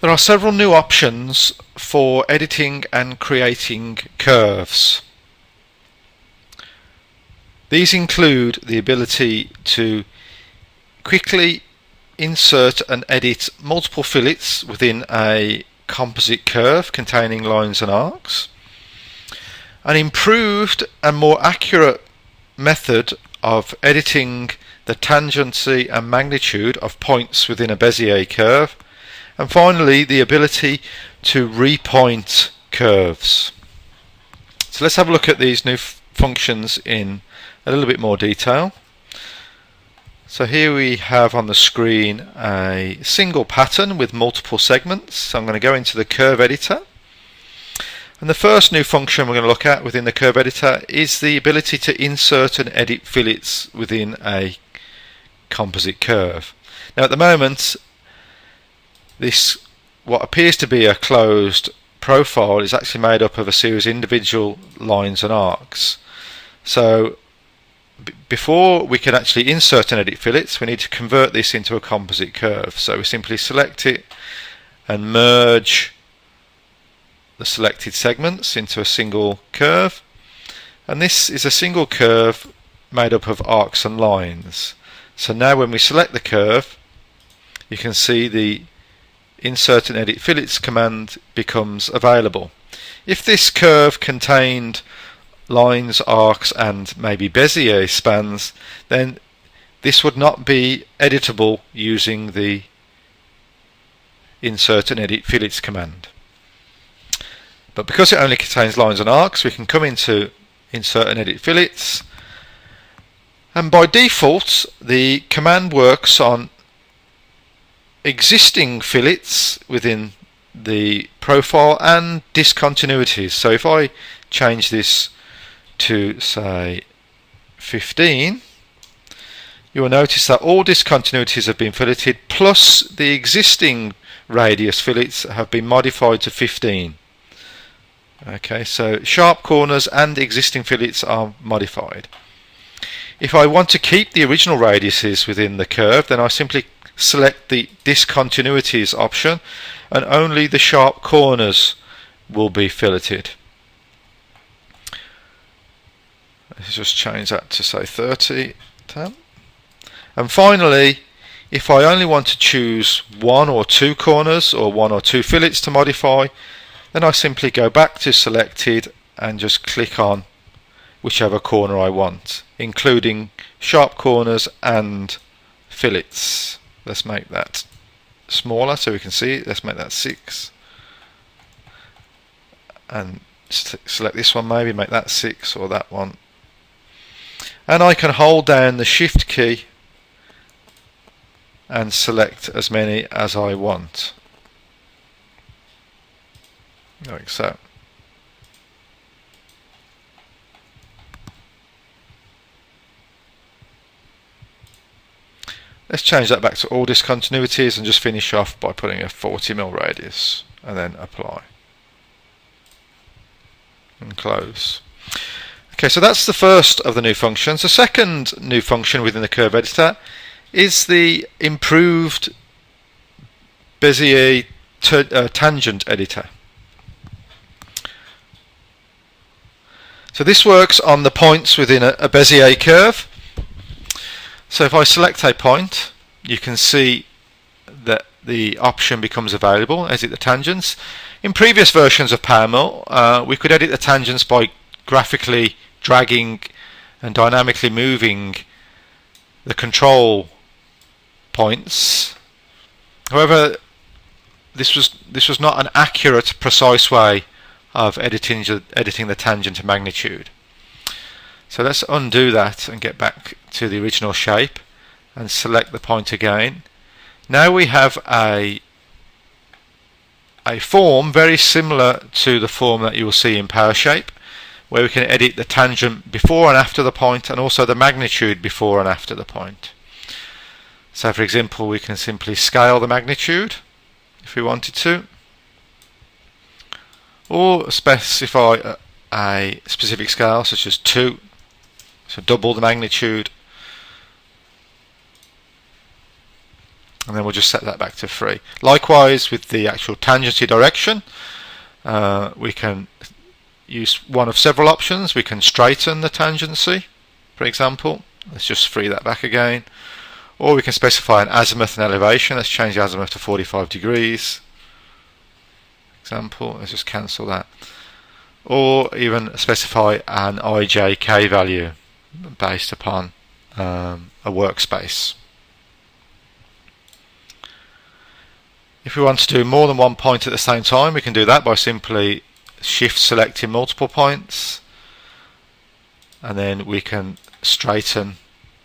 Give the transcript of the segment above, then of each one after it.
There are several new options for editing and creating curves. These include the ability to quickly insert and edit multiple fillets within a composite curve containing lines and arcs, an improved and more accurate method of editing the tangency and magnitude of points within a Bezier curve, and finally the ability to repoint curves. So let's have a look at these new functions in a little bit more detail. So here we have on the screen a single pattern with multiple segments. So I'm going to go into the curve editor, and the first new function we're going to look at within the curve editor is the ability to insert and edit fillets within a composite curve. Now at the moment, this what appears to be a closed profile is actually made up of a series of individual lines and arcs. So before we can actually insert and edit fillets, we need to convert this into a composite curve. So we simply select it and merge the selected segments into a single curve, and this is a single curve made up of arcs and lines. So now when we select the curve, you can see the insert and edit fillets command becomes available. If this curve contained lines, arcs and maybe Bezier spans, then this would not be editable using the insert and edit fillets command. But because it only contains lines and arcs, we can come into insert and edit fillets, and by default the command works on existing fillets within the profile and discontinuities. So if I change this to say 15, you will notice that all discontinuities have been filleted, plus the existing radius fillets have been modified to 15. Okay, so sharp corners and existing fillets are modified. If I want to keep the original radiuses within the curve, then I simply select the discontinuities option, and only the sharp corners will be filleted. Let's just change that to say 30. And finally, if I only want to choose one or two corners or one or two fillets to modify, then I simply go back to selected and just click on whichever corner I want, including sharp corners and fillets. Let's make that smaller so we can see it. Let's make that 6, and select this one, maybe make that 6 or that one, and I can hold down the shift key and select as many as I want, like so. Let's change that back to all discontinuities and just finish off by putting a 40mm radius, and then apply and close. Okay, so that's the first of the new functions. The second new function within the curve editor is the improved Bezier tangent editor. So this works on the points within a Bezier curve. So if I select a point, you can see that the option becomes available, edit the tangents. In previous versions of PowerMILL, we could edit the tangents by graphically dragging and dynamically moving the control points. However, this was not an accurate, precise way of editing the tangent and magnitude. So let's undo that and get back to the original shape and select the point again. Now we have a form very similar to the form that you will see in PowerShape, where we can edit the tangent before and after the point, and also the magnitude before and after the point. So for example, we can simply scale the magnitude if we wanted to, or specify a specific scale such as 2, so double the magnitude, and then we'll just set that back to 3. Likewise with the actual tangency direction, we can use one of several options. We can straighten the tangency, for example. Let's just free that back again. Or we can specify an azimuth and elevation. Let's change the azimuth to 45 degrees. Example, let's just cancel that. Or even specify an IJK value based upon a workspace. If we want to do more than one point at the same time, we can do that by simply shift selecting multiple points, and then we can straighten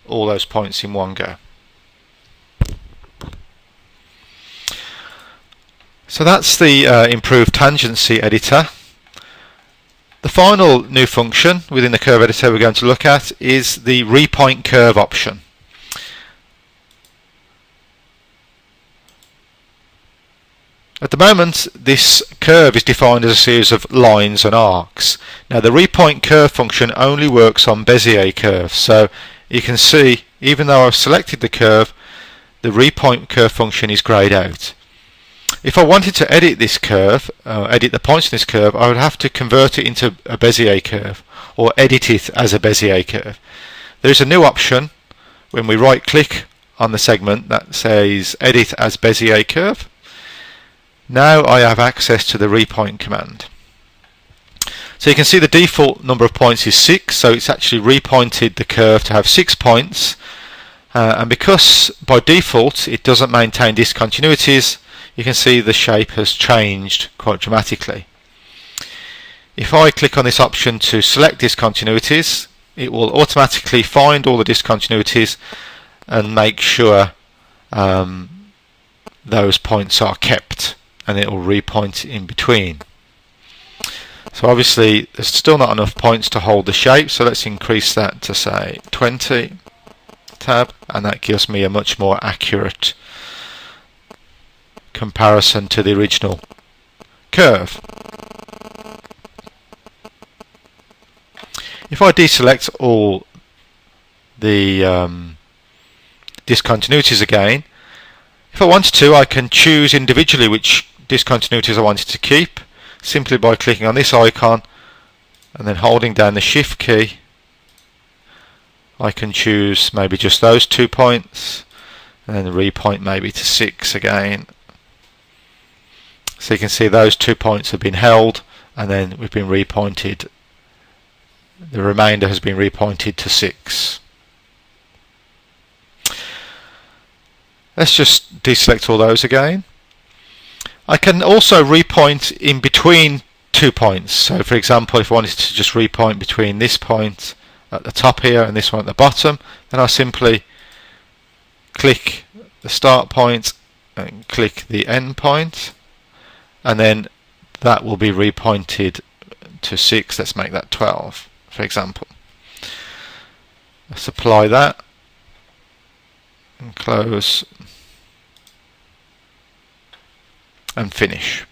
all those points in one go. So that's the improved tangency editor. The final new function within the curve editor we're going to look at is the repoint curve option. At the moment, this curve is defined as a series of lines and arcs. Now the repoint curve function only works on Bezier curves, so you can see even though I've selected the curve, the repoint curve function is greyed out. If I wanted to edit this curve, edit the points in this curve, I would have to convert it into a Bezier curve or edit it as a Bezier curve. There's a new option when we right click on the segment that says edit as Bezier curve. Now I have access to the repoint command. So you can see the default number of points is 6, so it's actually repointed the curve to have 6 points, and because by default it doesn't maintain discontinuities, you can see the shape has changed quite dramatically. If I click on this option to select discontinuities, it will automatically find all the discontinuities and make sure those points are kept, and it will repoint in between. So obviously there's still not enough points to hold the shape, so let's increase that to say 20 tab, and that gives me a much more accurate comparison to the original curve. If I deselect all the discontinuities again, if I wanted to, I can choose individually which discontinuities I wanted to keep simply by clicking on this icon and then holding down the shift key. I can choose maybe just those 2 points and then repoint maybe to 6 again. So you can see those 2 points have been held, and then we've been repointed. The remainder has been repointed to 6. Let's just deselect all those again. I can also repoint in between 2 points. So for example, if I wanted to just repoint between this point at the top here and this one at the bottom, then I simply click the start point and click the end point, and then that will be repointed to 6. Let's make that 12, for example. Let's apply that and close and finish.